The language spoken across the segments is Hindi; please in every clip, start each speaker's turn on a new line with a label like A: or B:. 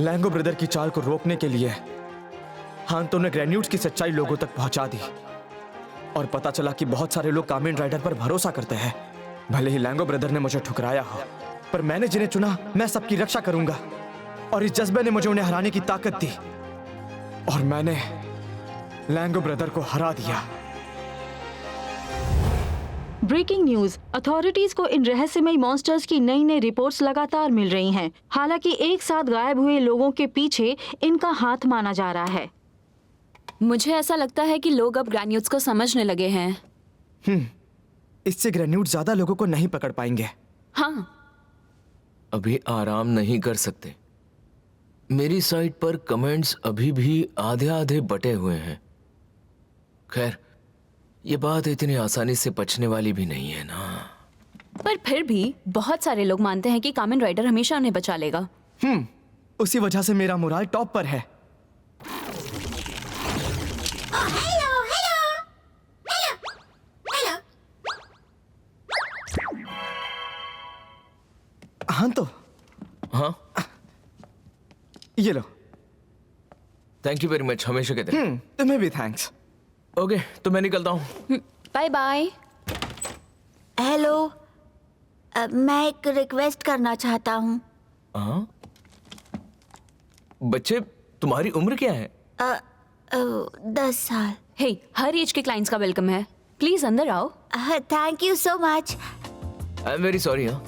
A: लैंगो ब्रदर की चाल को रोकने के लिए हांतो ने ग्रेन्यूट्स की सच्चाई लोगों तक पहुंचा दी और पता चला कि बहुत सारे लोग कामेन राइडर पर भरोसा करते हैं। भले ही लैंगो ब्रदर ने मुझे ठुकराया हो, पर मैंने जिन्हें चुना मैं सबकी रक्षा करूंगा और इस जज्बे ने मुझे उन्हें हराने की ताकत दी और मैंने लैंगो ब्रदर को हरा दिया।
B: ब्रेकिंग न्यूज, अथॉरिटीज को इन रहस्यमयी मॉन्स्टर्स की नई नई रिपोर्ट्स लगातार मिल रही हैं। हालांकि एक साथ गायब हुए लोगों के पीछे इनका हाथ माना जा रहा है।
C: मुझे ऐसा लगता है कि लोग अब ग्रेन्यूट्स को समझने लगे हैं।
A: इससे ग्रेन्यूट ज्यादा लोगों को नहीं पकड़ पाएंगे।
C: हाँ,
D: अभी आराम नहीं कर सकते। मेरी साइट पर कमेंट्स अभी भी आधे आधे बटे हुए हैं। खैर, ये बात इतनी आसानी से पचने वाली भी नहीं है ना।
C: पर फिर भी बहुत सारे लोग मानते हैं कि कामेन राइडर हमेशा उन्हें बचा लेगा।
A: उसी वजह से मेरा मोराल टॉप पर है। हाँ तो
D: हाँ,
A: ये लो।
D: थैंक यू वेरी मच, हमेशा कहते हैं।
A: तुम्हें भी थैंक्स।
D: ओके, तो मैं निकलता हूँ।
C: Bye bye.
E: हेलो, मैं एक रिक्वेस्ट करना चाहता हूँ।
D: हाँ, बच्चे तुम्हारी उम्र क्या है?
E: 10 साल।
C: हे, हर एज के क्लाइंट्स का वेलकम है। प्लीज अंदर आओ।
E: Thank you so much.
D: I am very sorry. हाँ,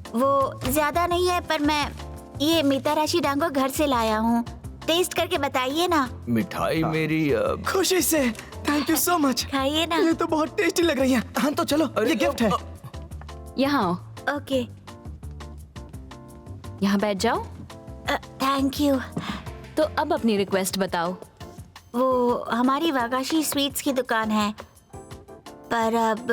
E: वो ज्यादा नहीं है, पर मैं ये मीताराशी डांगो घर से लाया हूँ। टेस्ट करके बताइए ना।
D: मिठाई मेरी
A: खुशी से। Thank you so much.
E: खाइए ना।
A: ये तो बहुत टेस्टी लग रही है। हाँ तो चलो, ये गिफ्ट है।
C: यहाँ आओ।
E: ओके,
C: यहाँ बैठ जाओ।
E: Thank you.
C: तो अब अपनी रिक्वेस्ट बताओ।
E: वो हमारी वागाशी स्वीट्स की दुकान है, पर अब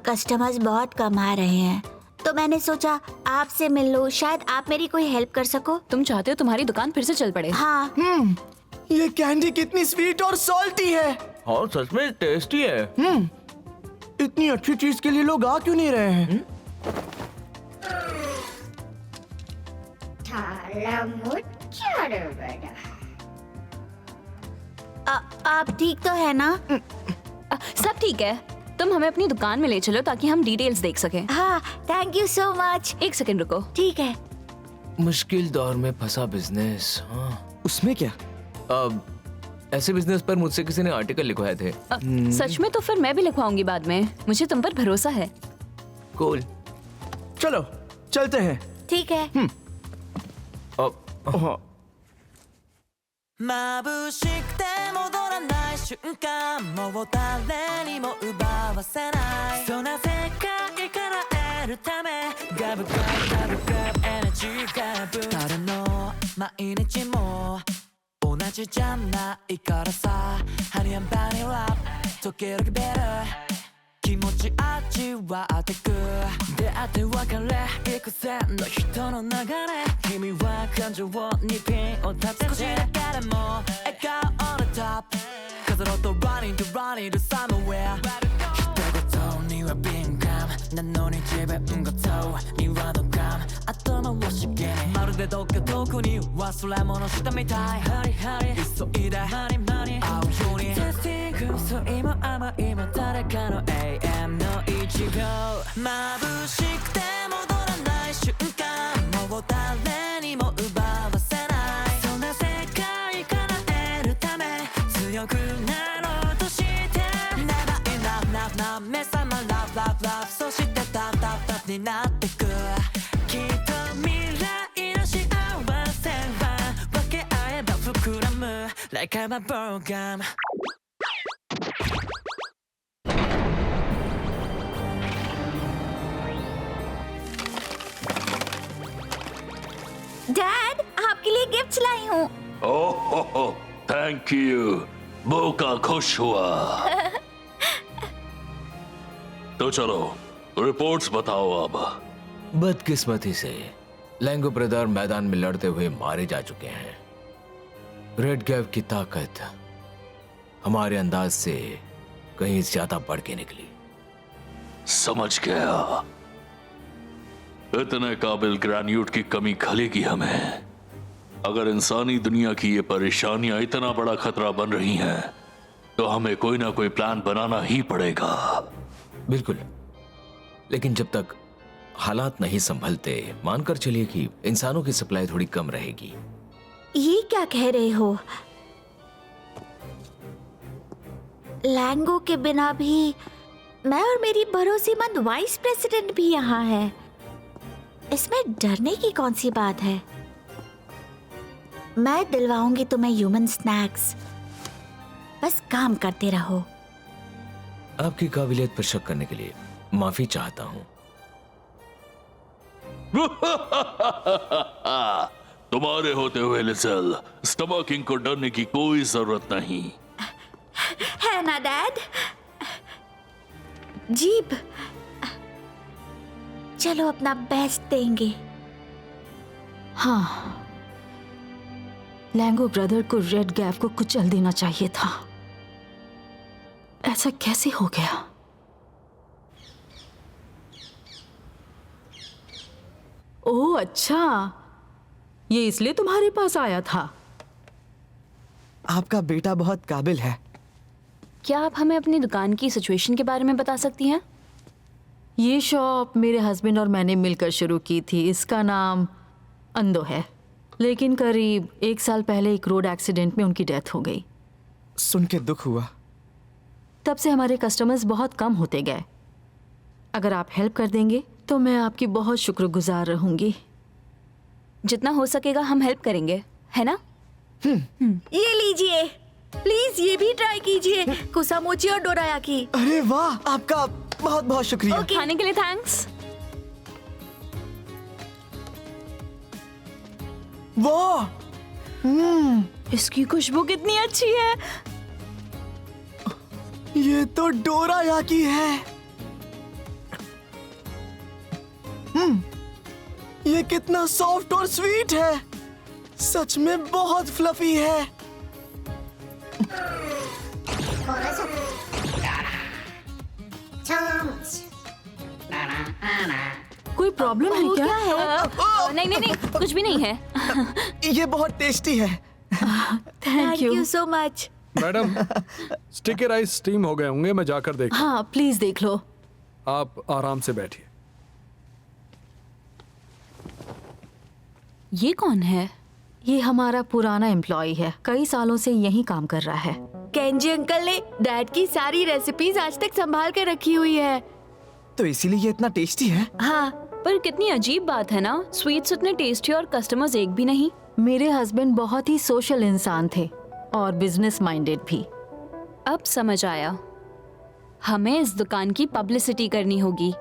E: कस्टमर्स बहुत कम आ रहे हैं, तो मैंने सोचा आपसे मिल लूं। शायद आप मेरी कोई हेल्प कर सको।
C: तुम चाहते हो तुम्हारी दुकान फिर से चल पड़े?
E: हाँ।
A: ये कैंडी कितनी स्वीट और सॉल्टी है।
D: हाँ, सच में टेस्टी है।
A: इतनी अच्छी चीज के लिए लोग आ क्यों नहीं रहे हैं?
E: आप ठीक तो है ना?
C: सब ठीक है। तुम हमें अपनी दुकान में ले चलो ताकि हम डिटेल्स देख सकें।
E: हाँ, थैंक यू सो मच।
C: एक सेकंड रुको।
E: ठीक है।
D: मुश्किल दौर में फंसा बिजनेस। हाँ,
A: उसमें क्या?
D: अब ऐसे बिजनेस पर मुझसे किसी ने आर्टिकल लिखवाए थे।
C: सच में? तो फिर मैं भी लिखवाऊंगी बाद में। मुझे तुम पर भरोसा है।
D: कूल।
A: चलो चलते हैं।
E: ठीक है।
A: हाँ।
F: 眩しくて戻らない瞬間もう誰にも奪わせないそんな世界から得るためガブガブガブガブエナジーガブ誰の毎日も同じじゃないからさハニー&バニーラップ時々ベル気持ち味わってく出会って別れ幾千の人の流れ君は感情にピンを立て少しだけでも笑顔 on the top 飾ろうと running to running to somewhere 一言には敏感なのに自分ごとにはドカン頭をしげにまるでどっか遠くに忘れ物したみたいハリハリ急いでマニマニ会うように Testing 嘘も甘いも誰かの AM の一号眩しくて戻らない瞬間もう誰にも奪わせないそんな世界から得るため強くなろうとして Never enough enough なめさま Love love love そしてタッタッタッになってくきっと未来の幸せは分け合えば膨らむ Like I'm a program
E: dad, आपके लिए गिफ्ट्स लाई हूँ।
G: ओह थैंक यू मौका खुश हुआ तो चलो रिपोर्ट्स बताओ अब।
D: बदकिस्मती से लैंगो ब्रदर मैदान में लड़ते हुए मारे जा चुके हैं। रेड गैप की ताकत हमारे अंदाज से कहीं ज्यादा बढ़ के निकली।
G: समझ गया, इतने काबिल ग्रेन्यूट की कमी खलेगी हमें अगर इंसानी दुनिया की ये परेशानियां इतना बड़ा खतरा बन रही हैं, तो हमें कोई ना कोई प्लान बनाना ही पड़ेगा।
D: बिल्कुल, लेकिन जब तक हालात नहीं संभलते, मानकर चलिए कि इंसानों की सप्लाई थोड़ी कम रहेगी।
E: ये क्या कह रहे हो? लैंगो के बिना भी मैं और मेरी भरोसेमंद वाइस प्रेसिडेंट भी यहाँ है। इसमें डरने की कौन सी बात है? मैं दिलवाऊंगी तुम्हें ह्यूमन स्नैक्स, बस काम करते रहो।
D: आपकी काबिलियत पर शक करने के लिए माफी चाहता हूं।
G: तुम्हारे होते हुए लिसल, स्टमकिंग को डरने की कोई जरूरत नहीं
E: है ना डैड? जीप, चलो अपना बेस्ट देंगे।
B: हाँ, लैंगो ब्रदर को रेड गैप को कुचल देना चाहिए था। ऐसा कैसे हो गया? ओह अच्छा, ये इसलिए तुम्हारे पास आया था।
A: आपका बेटा बहुत काबिल है।
C: क्या आप हमें अपनी दुकान की सिचुएशन के बारे में बता सकती हैं?
B: ये शॉप मेरे हस्बैंड और मैंने मिलकर शुरू की थी। इसका नाम अंदो है, लेकिन करीब 1 साल पहले एक रोड एक्सीडेंट में उनकी डेथ हो गई।
A: सुन के दुख हुआ।
B: तब से हमारे कस्टमर्स बहुत कम होते गए। अगर आप हेल्प कर देंगे तो मैं आपकी बहुत शुक्रगुजार रहूंगी।
C: जितना हो सकेगा हम हेल्प करेंगे, है ना?
E: ये लीजिए, प्लीज ये भी ट्राई कीजिए, कुसामोची और डोरायाकी।
A: अरे वाह, आपका बहुत बहुत शुक्रिया।
C: खाने के लिए थैंक्स।
A: वाह,
C: इसकी खुशबू कितनी अच्छी है।
A: ये तो डोरायाकी है। ये कितना सॉफ्ट और स्वीट है। सच में बहुत फ्लफी है।
B: कोई प्रॉब्लम है क्या?
C: नहीं नहीं नहीं, कुछ भी नहीं है।
A: ये बहुत टेस्टी है।
B: Thank you.
E: So much.
H: Madam, sticky rice steam हो गए होंगे, मैं जाकर देख।
B: हाँ प्लीज देख लो।
H: आप आराम से बैठिए।
C: ये कौन है?
B: ये हमारा पुराना एम्प्लॉय है, कई सालों से यहीं काम कर रहा है।
E: केंजी अंकल ने डैड की सारी रेसिपीज आज तक संभाल कर रखी हुई है।
A: तो इसीलिए ये इतना टेस्टी है।
E: हाँ,
C: पर कितनी अजीब बात है ना, स्वीट्स इतने टेस्टी और कस्टमर्स एक भी नहीं।
B: मेरे हस्बैंड बहुत ही सोशल इंसान थे और बिजनेस माइंडेड भी।
C: अब समझ आया, हमें इस दुकान की पब्लिसिटी करनी होगी।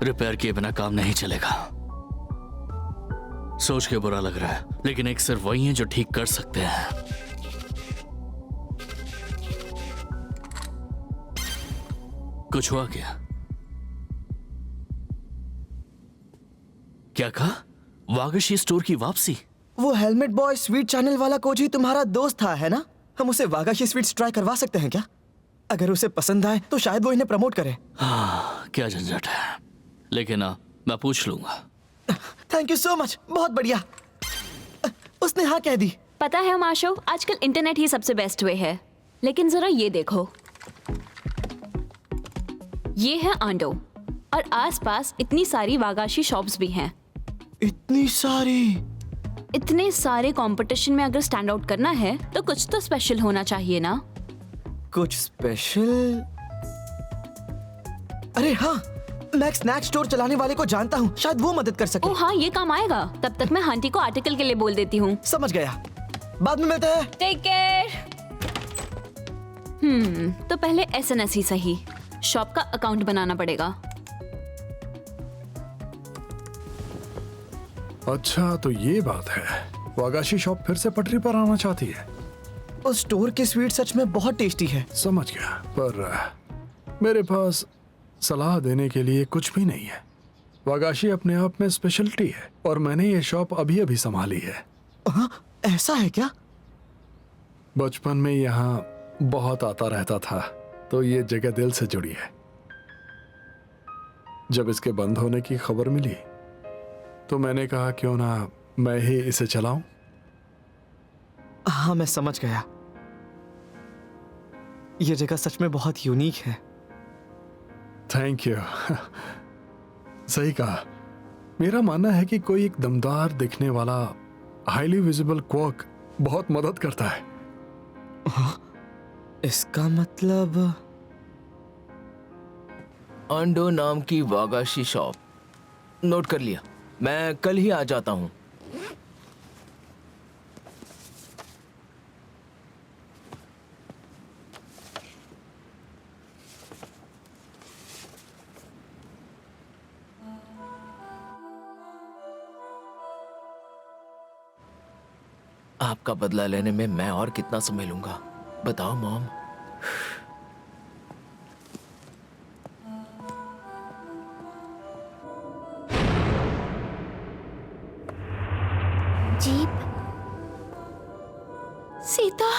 G: रिपेयर किए बिना काम नहीं चलेगा। सोच के बुरा लग रहा है, लेकिन एक सिर्फ वही है जो ठीक कर सकते हैं। कुछ हुआ क्या? क्या कहा? वागशी स्टोर की वापसी?
A: वो हेलमेट बॉय स्वीट चैनल वाला कोजी तुम्हारा दोस्त था, है ना? हम उसे वागाशी स्वीट्स ट्राई करवा सकते हैं क्या? अगर उसे पसंद आए तो शायद वो इन्हें प्रमोट करे।
G: हाँ, क्या झंझट है, लेकिन मैं पूछ लूंगा।
A: थैंक यू सो मच, बहुत बढ़िया। उसने हाँ कह दी।
C: पता है माशो, आजकल इंटरनेट ही सबसे बेस्ट वे है। लेकिन जरा ये देखो, ये है आंडो और आसपास इतनी सारी वागाशी शॉप्स भी हैं।
A: इतनी सारी?
C: इतने सारे कंपटीशन में अगर स्टैंड आउट करना है तो कुछ तो स्पेशल होना चाहिए ना।
A: कुछ स्पेशल? अरे हाँ, मैं एक स्नैक स्टोर चलाने वाले को जानता हूँ, शायद वो मदद कर सके।
C: ओह हाँ, ये काम आएगा। तब तक मैं आंटी को आर्टिकल के लिए बोल देती हूँ।
A: समझ गया, बाद में मिलते हैं।
C: Take care. तो पहले एसएनएस ही सही, शॉप का अकाउंट बनाना पड़ेगा।
H: अच्छा, तो ये बात है, वागाशी शॉप फिर से पटरी पर आना चाहती है।
A: उस स्टोर के स्वीट सच में बहुत टेस्टी है।
H: समझ गया, पर मेरे पास सलाह देने के लिए कुछ भी नहीं है। वागाशी अपने आप में स्पेशलिटी है और मैंने ये शॉप अभी अभी संभाली है।
A: हाँ, ऐसा है क्या?
H: बचपन में यहाँ बहुत आता रहता था, तो ये जगह दिल से जुड़ी है। जब इसके बंद होने की खबर मिली तो मैंने कहा क्यों ना मैं ही इसे चलाऊं।
A: हाँ, मैं समझ गया। ये जगह सच में बहुत यूनिक है।
H: Thank you. सही कहा। मेरा मानना है कि कोई एक दमदार दिखने वाला हाईली विजिबल क्वर्क बहुत मदद करता है।
A: इसका मतलब
D: अंडो नाम की वागाशी शॉप। नोट कर लिया, मैं कल ही आ जाता हूं। आपका बदला लेने में मैं और कितना समय लूंगा, बताओ मॉम।
E: जीप,
C: सीता,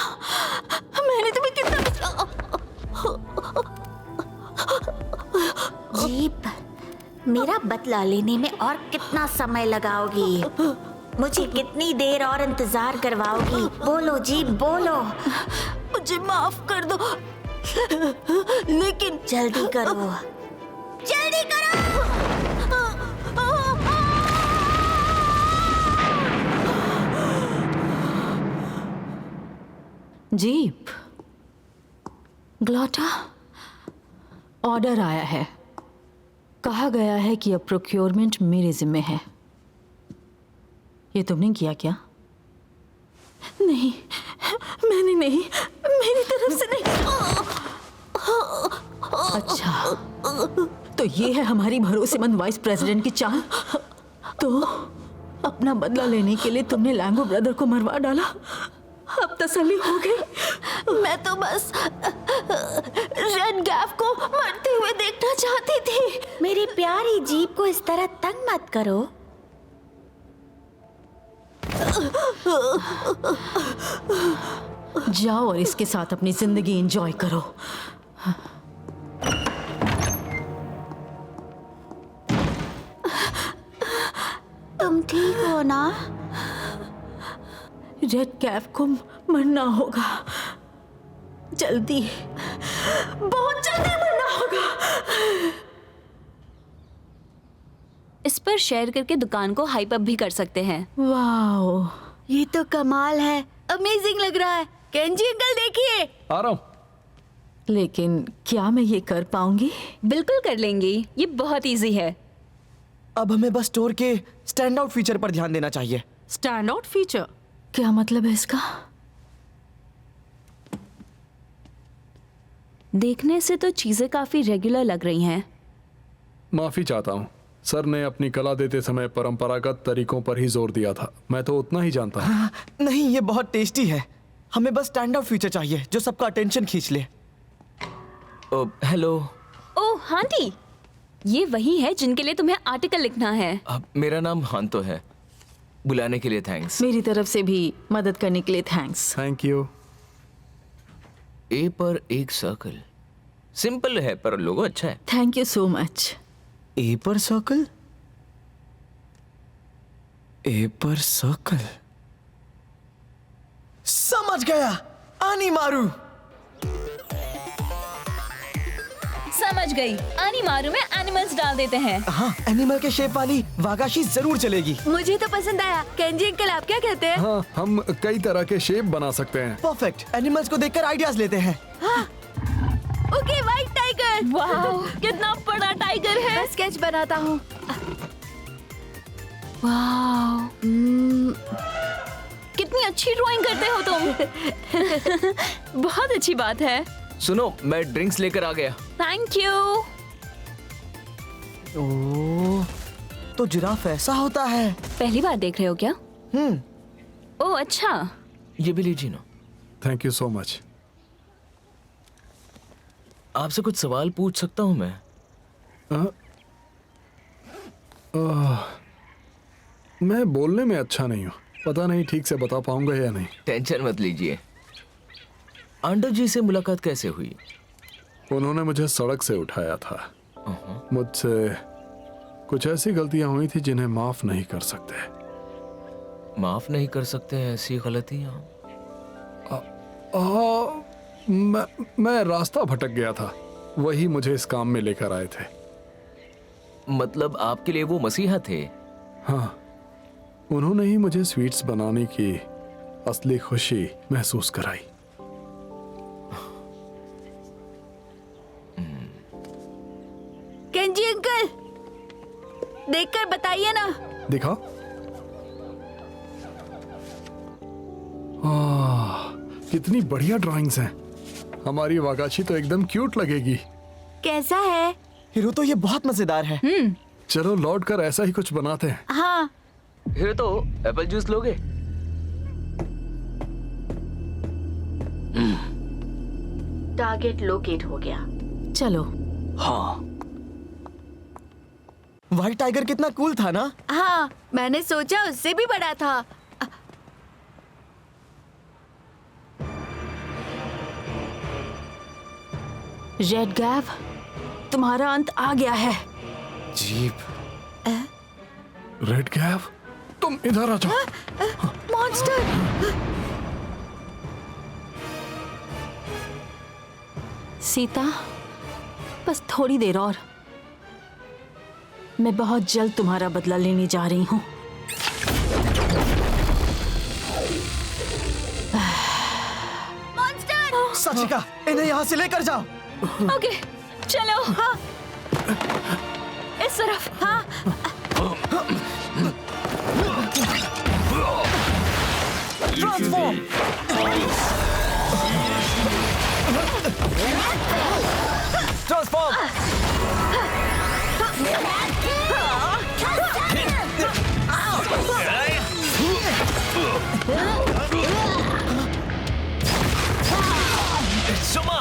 C: मैंने तुम्हें कितना
E: जीप, मेरा बदला लेने में और कितना समय लगाओगी? मुझे कितनी देर और इंतजार करवाओगी? बोलो जीप, बोलो।
C: मुझे माफ कर दो, लेकिन
E: जल्दी करो, जल्दी करो।
B: जीप, ग्लोटा, ऑर्डर आया है। कहा गया है कि अब प्रोक्योरमेंट मेरे जिम्मे है। ये तुमने किया क्या? नहीं, मैंने नहीं, मेरी तरफ से नहीं। अच्छा, तो ये है हमारी भरोसेमंद वाइस प्रेसिडेंट की चाल। तो अपना बदला लेने के लिए तुमने लैंगो ब्रदर को मरवा डाला। अब तसल्ली हो गई। मैं तो बस रेड गैफ को मरते हुए देखना चाहती थी।
E: मेरी प्यारी जीप को इस तरह तंग मत करो।
B: जाओ और इसके साथ अपनी जिंदगी एंजॉय करो।
E: तुम ठीक हो ना?
B: रेड कैफ को मरना होगा, जल्दी, बहुत जल्दी मरना होगा।
C: इस पर शेयर करके दुकान को हाइप अप भी कर सकते हैं।
B: वाओ,
E: ये तो कमाल है, अमेजिंग लग रहा है। केंजी अंकल देखिए।
H: आ रहा हूं।
B: लेकिन क्या मैं ये कर पाऊंगी?
C: बिल्कुल कर लेंगे, ये बहुत इजी है।
A: अब हमें बस स्टोर के स्टैंड आउट फीचर पर ध्यान देना चाहिए।
B: Stand out feature? क्या मतलब है इसका?
C: देखने से तो चीजें काफी रेगुलर लग रही हैं।
H: माफी चाहता हूं, सर ने अपनी कला देते समय परंपरागत तरीकों पर ही जोर दिया था। मैं तो उतना ही जानता हूं।
A: नहीं, ये बहुत टेस्टी है। हमें बस स्टैंड आउट फीचर चाहिए जो सबका अटेंशन खींच ले।
D: हेलो।
C: ओह हांटी, ये वही है जिनके लिए तुम्हें आर्टिकल लिखना है।
D: मेरा नाम हांतो है। बुलाने के लिए थैंक्स।
B: मेरी तरफ से भी मदद करने के लिए थैंक्स।
H: Thank you.
D: ए पर एक सर्कल, सिंपल है पर लोगो अच्छा है।
B: Thank you so much.
A: ए पर सर्कल? ए पर सर्कल, समझ गया। आनी मारू।
C: समझ गई, आनी मारू में एनिमल्स डाल देते हैं।
A: हाँ, एनिमल के शेप वाली वागाशी जरूर चलेगी।
E: मुझे तो पसंद आया। केंजी अंकल आप क्या कहते हैं?
H: हाँ, हम कई तरह के शेप बना सकते हैं।
A: परफेक्ट। एनिमल्स को देखकर आइडियाज लेते हैं।
E: Okay, white tiger.
C: वाओ, कितना बड़ा टाइगर है।
E: मैं स्केच बनाता हूँ।
C: वाओ, कितनी अच्छी ड्राइंग करते हो तुम। बहुत अच्छी बात है।
D: सुनो, मैं ड्रिंक्स लेकर आ गया।
C: Thank you.
A: ओह, तो जिराफ ऐसा होता है।
C: पहली बार देख रहे हो क्या? ओह अच्छा।
D: ये भी लीजिए ना।
H: Thank you so much.
D: आपसे कुछ सवाल पूछ सकता हूँ मैं?
H: मैं बोलने में अच्छा नहीं हूँ। पता नहीं ठीक से बता पाऊंगा या नहीं।
D: टेंशन मत लीजिए। आंडो जी से मुलाकात कैसे हुई?
H: उन्होंने मुझे सड़क से उठाया था। मुझसे कुछ ऐसी गलतियां हुई थी जिन्हें माफ नहीं कर सकते।
D: माफ नहीं कर सकते ऐसी गलतियां?
H: मैं रास्ता भटक गया था, वही मुझे इस काम में लेकर आए थे।
D: मतलब आपके लिए वो मसीहा थे?
H: हाँ, उन्होंने ही मुझे स्वीट्स बनाने की असली खुशी महसूस कराई।
B: केंजी अंकल, देखकर बताइए ना।
H: दिखा। कितनी बढ़िया ड्राइंग्स हैं। हमारी वागाची तो एकदम क्यूट लगेगी।
E: कैसा है?
A: हीरो तो ये बहुत मजेदार है।
H: चलो लौट कर ऐसा ही कुछ बनाते हैं।
E: हाँ,
D: फिर तो एप्पल जूस लोगे?
B: टारगेट लोकेट हो गया। चलो।
G: हाँ,
A: व्हाइट टाइगर कितना कूल था ना?
E: हाँ, मैंने सोचा उससे भी बड़ा था।
B: रेड गैव, तुम्हारा अंत आ गया है।
A: जीप।
H: रेड कैव, तुम इधर आ जाओ।
E: मॉन्स्टर!
B: सीता, बस थोड़ी देर और। मैं बहुत जल्द तुम्हारा बदला लेने जा रही हूँ।
A: साचिका, इन्हें यहाँ से लेकर जाओ।
C: ओके, चलो। हाँ, इस तरफ। हाँ,
A: ट्रांसफॉर्म। ट्रांसफॉर्म।
D: सुमा!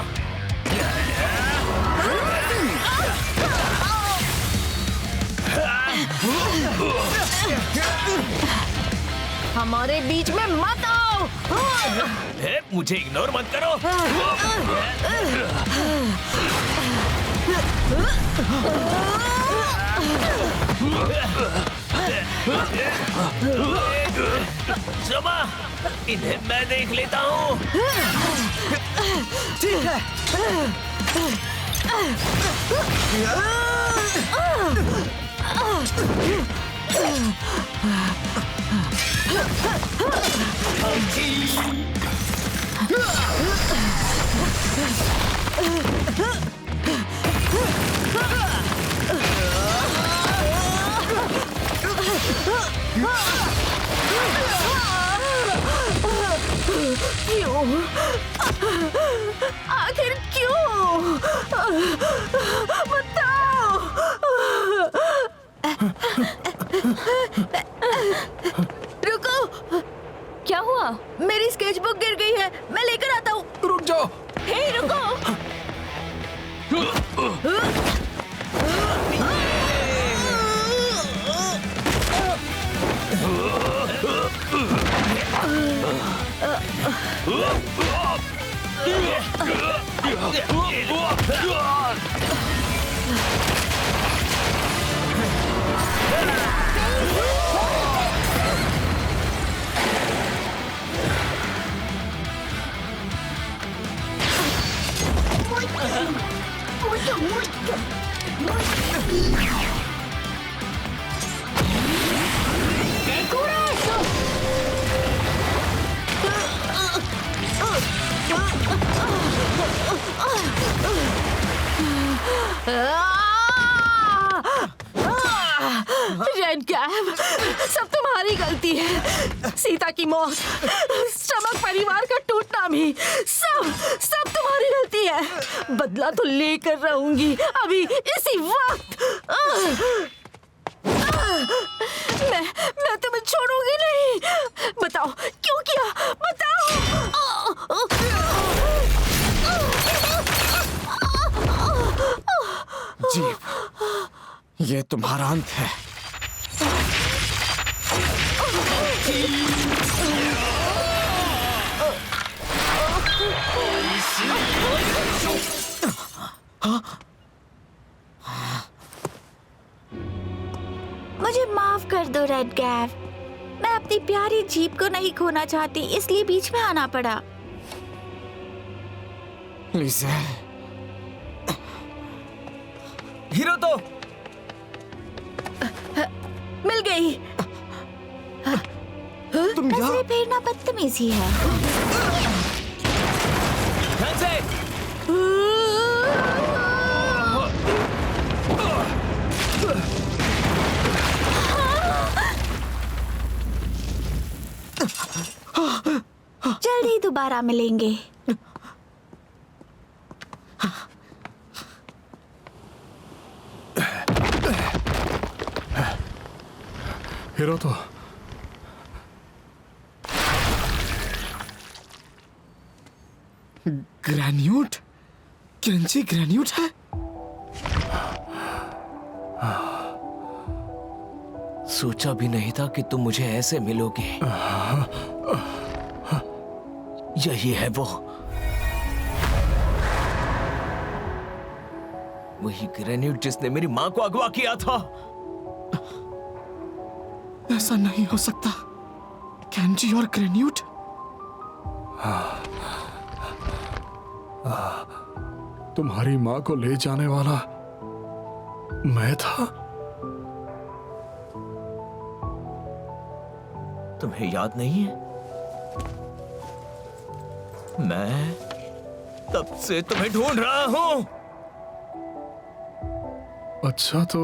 B: हमारे बीच में मत आओ।
D: मुझे इग्नोर मत करो। सुमा, इन्हें मैं देख लेता हूँ।
A: ठीक है।
B: क्यों? आखिर क्यों? बताओ।
E: रुको,
C: क्या हुआ?
E: मेरी स्केचबुक गिर गई है, मैं लेकर आता हूँ।
H: रुक जाओ।
C: हे, रुको।
B: रेड कैब, सब तुम्हारी गलती है। सीता की मौत, स्टमक परिवार का टूटना भी, सब तुम्हारी गलती है। बदला तो लेकर रहूंगी अभी इसी वक्त। मैं तुम्हें छोड़ूंगी नहीं। बताओ क्यों किया, बताओ।
A: जीप, ये तुम्हारा अंत है।
E: रेडगैव। मैं अपनी प्यारी जीप को नहीं खोना चाहती, इसलिए बीच में आना पड़ा।
A: लिजेल, हीरो तो
E: मिल गई।
A: तुम यहाँ
E: नजरें फेरना बदतमीजी है।
D: ध्यान से।
E: जल्द ही दोबारा मिलेंगे।
H: हीरो तो
A: ग्रेन्यूट, केंजी ग्रेन्यूट है।
D: सोचा भी नहीं था कि तुम मुझे ऐसे मिलोगे। यही है वो, वही ग्रेन्यूट जिसने मेरी मां को अगवा किया था।
A: ऐसा नहीं हो सकता। केंजी और ग्रेन्यूट।
H: तुम्हारी माँ को ले जाने वाला मैं था।
D: तुम्हें याद नहीं है? मैं तब से तुम्हें ढूंढ रहा हूं।
H: अच्छा, तो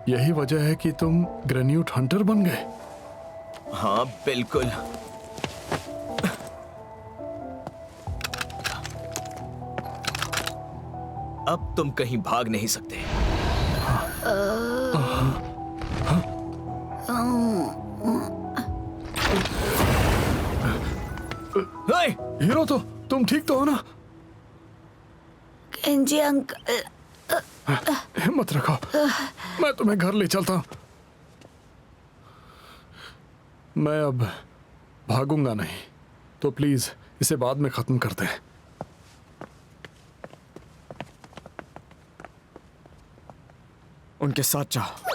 H: यही वजह है कि तुम ग्रेन्यूट हंटर बन गए।
D: हाँ बिल्कुल। अब तुम कहीं भाग नहीं सकते। हे!
H: हीरो तो तुम ठीक तो हो ना?
E: केंजी अंकल,
H: हिम्मत रखो, मैं तुम्हें घर ले चलता हूं। मैं अब भागूंगा नहीं, तो प्लीज इसे बाद में खत्म करते हैं।
A: उनके साथ जाओ।